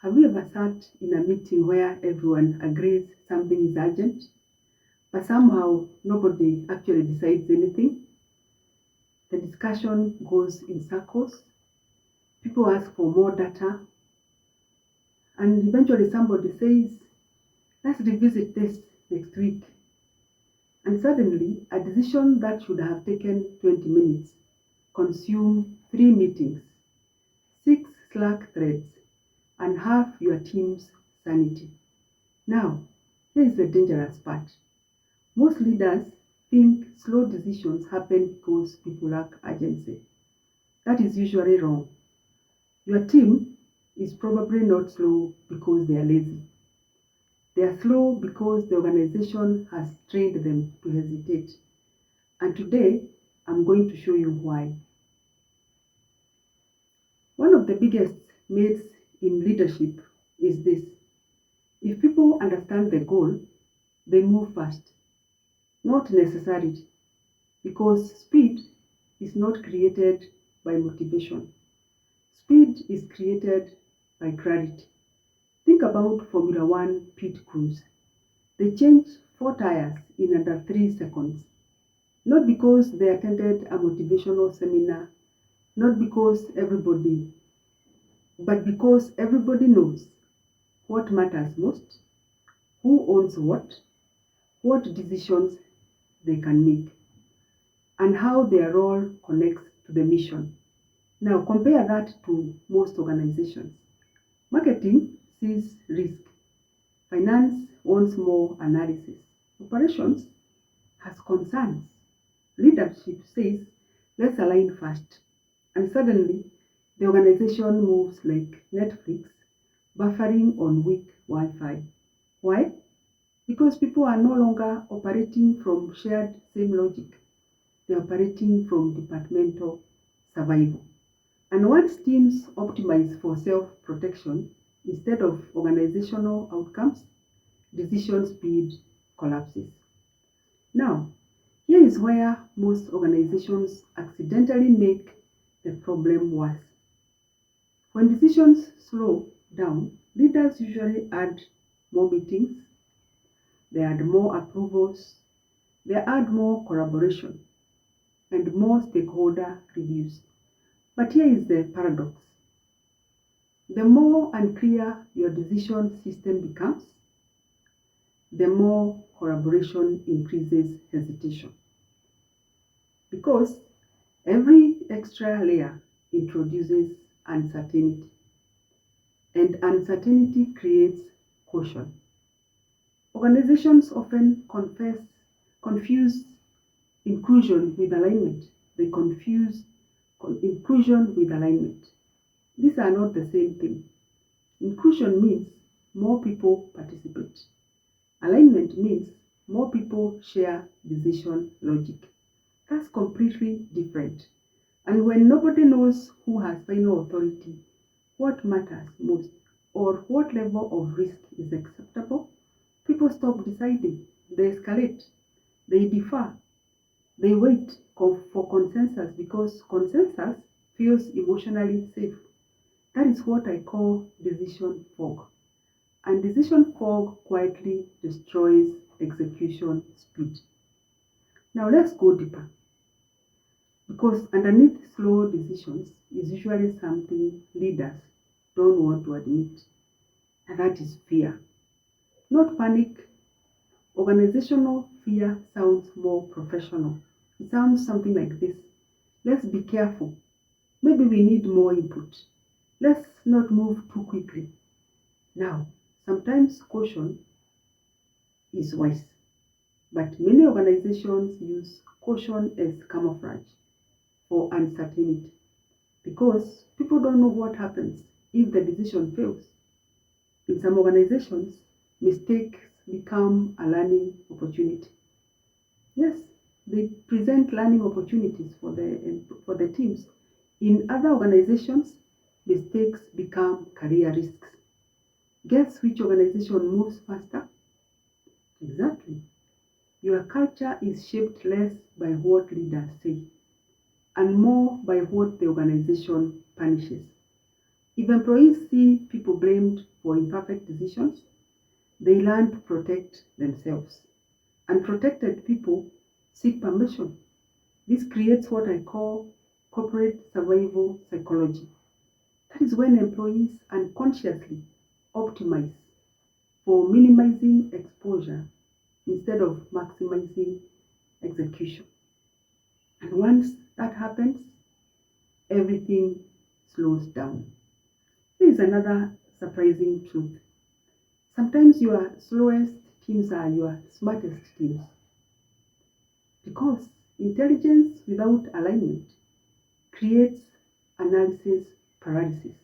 Have you ever sat in a meeting where everyone agrees something is urgent, but somehow nobody actually decides anything? The discussion goes in circles, people ask for more data, and eventually somebody says, let's revisit this next week. And suddenly, a decision that should have taken 20 minutes consume 3 meetings, 6 Slack threads, and half your team's sanity. Now, here is the dangerous part. Most leaders think slow decisions happen because people lack urgency. That is usually wrong. Your team is probably not slow because they are lazy. They are slow because the organization has trained them to hesitate. And today, I'm going to show you why. One of the biggest myths in leadership is this. If people understand the goal, they move fast. Not necessarily, because speed is not created by motivation. Speed is created by clarity. Think about Formula One pit crews. They change 4 tires in under 3 seconds. Not because they attended a motivational seminar, not because but because everybody knows what matters most, who owns what decisions they can make, and how their role connects to the mission. Now compare that to most organizations. Marketing sees risk. Finance wants more analysis. Operations has concerns. Leadership says, let's align fast. And suddenly, the organization moves like Netflix, buffering on weak Wi-Fi. Why? Because people are no longer operating from shared same logic. They're operating from departmental survival. And once teams optimize for self-protection instead of organizational outcomes, decision speed collapses. Now, here is where most organizations accidentally make the problem worse. When decisions slow down, leaders usually add more meetings, they add more approvals, they add more collaboration, and more stakeholder reviews. But here is the paradox. The more unclear your decision system becomes, the more collaboration increases hesitation. Because every extra layer introduces uncertainty, and uncertainty creates caution. Organizations often confuse inclusion with alignment. They confuse inclusion with alignment. These are not the same thing. Inclusion means more people participate. Alignment means more people share decision logic. That's completely different. And when nobody knows who has final authority, what matters most, or what level of risk is acceptable, people stop deciding. They escalate. They defer. They wait for consensus because consensus feels emotionally safe. That is what I call decision fog. And decision fog quietly destroys execution speed. Now let's go deeper. Because underneath slow decisions is usually something leaders don't want to admit. And that is fear. Not panic. Organizational fear sounds more professional. It sounds something like this. Let's be careful. Maybe we need more input. Let's not move too quickly. Now, sometimes caution is wise, but many organizations use caution as camouflage for uncertainty because people don't know what happens if the decision fails. In some organizations, mistakes become a learning opportunity. Yes, they present learning opportunities for the teams. In other organizations, mistakes become career risks. Guess which organization moves faster? Exactly. Your culture is shaped less by what leaders say and more by what the organization punishes. If employees see people blamed for imperfect decisions, they learn to protect themselves. Unprotected people seek permission. This creates what I call corporate survival psychology. That is when employees unconsciously optimize for minimizing exposure instead of maximizing execution. And once that happens, everything slows down. Here is another surprising truth. Sometimes your slowest teams are your smartest teams. Because intelligence without alignment creates analysis paralysis.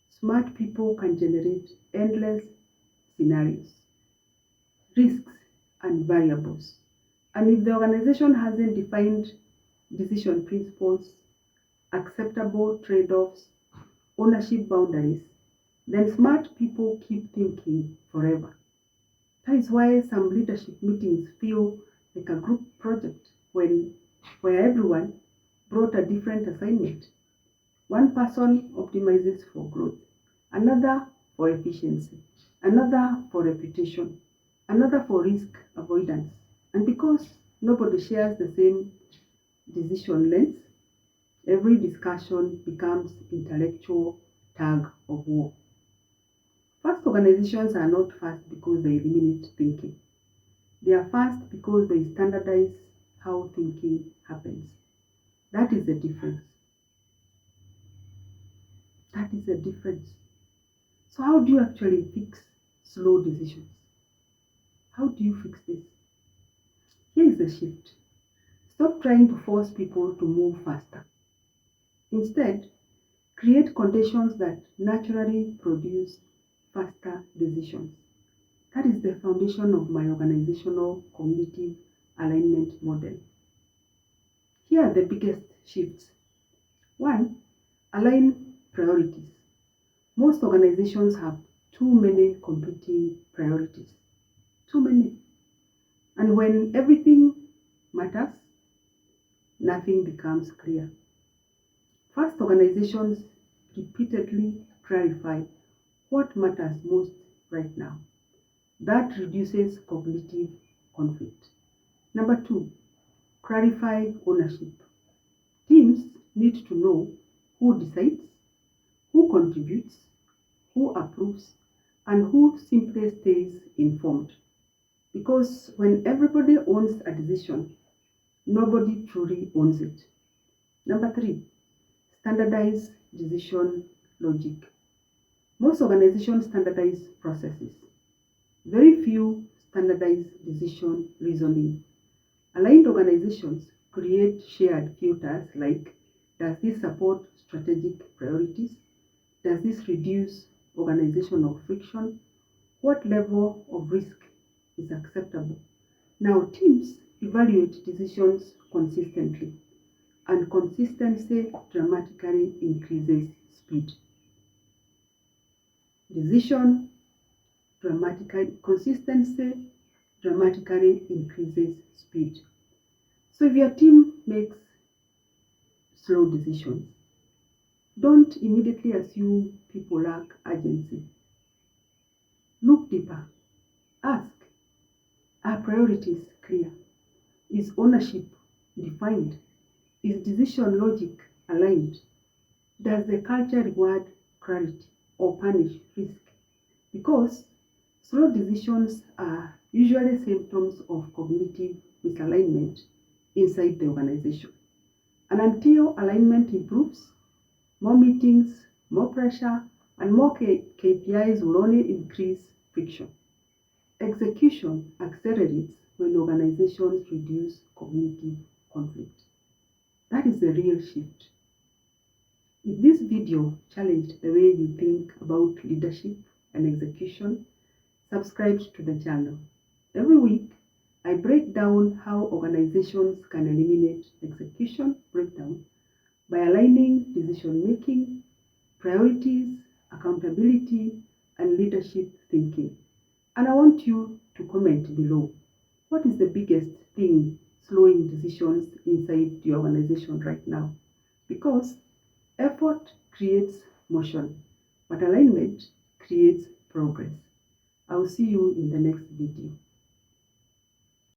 Smart people can generate endless scenarios, risks, and variables. And if the organization hasn't defined decision principles, acceptable trade-offs, ownership boundaries, then smart people keep thinking forever. That is why some leadership meetings feel like a group project where everyone brought a different assignment. One person optimizes for growth, another for efficiency, another for reputation, another for risk avoidance. And because nobody shares the same decision lens, every discussion becomes intellectual tug of war. Fast organizations are not fast because they eliminate thinking. They are fast because they standardize how thinking happens. That is the difference. That is the difference. So how do you actually fix slow decisions? How do you fix this? Here is the shift. Stop trying to force people to move faster. Instead, create conditions that naturally produce faster decisions. That is the foundation of my organizational cognitive alignment model. Here are the biggest shifts. 1. Align priorities. Most organizations have too many competing priorities. Too many. And when everything matters, nothing becomes clear. Fast organizations repeatedly clarify what matters most right now. That reduces cognitive conflict. Number 2, clarify ownership. Teams need to know who decides, who contributes, who approves, and who simply stays informed. Because when everybody owns a decision, nobody truly owns it. Number 3, standardize decision logic. Most organizations standardize processes. Very few standardize decision reasoning. Aligned organizations create shared filters like, does this support strategic priorities? Does this reduce organizational friction? What level of risk is acceptable? Now, teams evaluate decisions consistently, and consistency dramatically increases speed. Consistency dramatically increases speed. So if your team makes slow decisions, don't immediately assume people lack urgency. Look deeper. Ask, are priorities clear? Is ownership defined? Is decision logic aligned? Does the culture reward clarity or punish risk? Because slow decisions are usually symptoms of cognitive misalignment inside the organization. And until alignment improves, more meetings, more pressure, and more KPIs will only increase friction. Execution accelerates when organizations reduce cognitive conflict. That is the real shift. If this video challenged the way you think about leadership and execution, subscribe to the channel. Every week, I break down how organizations can eliminate execution breakdown by aligning decision-making, priorities, accountability, and leadership thinking. And I want you to comment below. What is the biggest thing slowing decisions inside the organization right now? Because effort creates motion. but alignment creates progress. I will see you in the next video.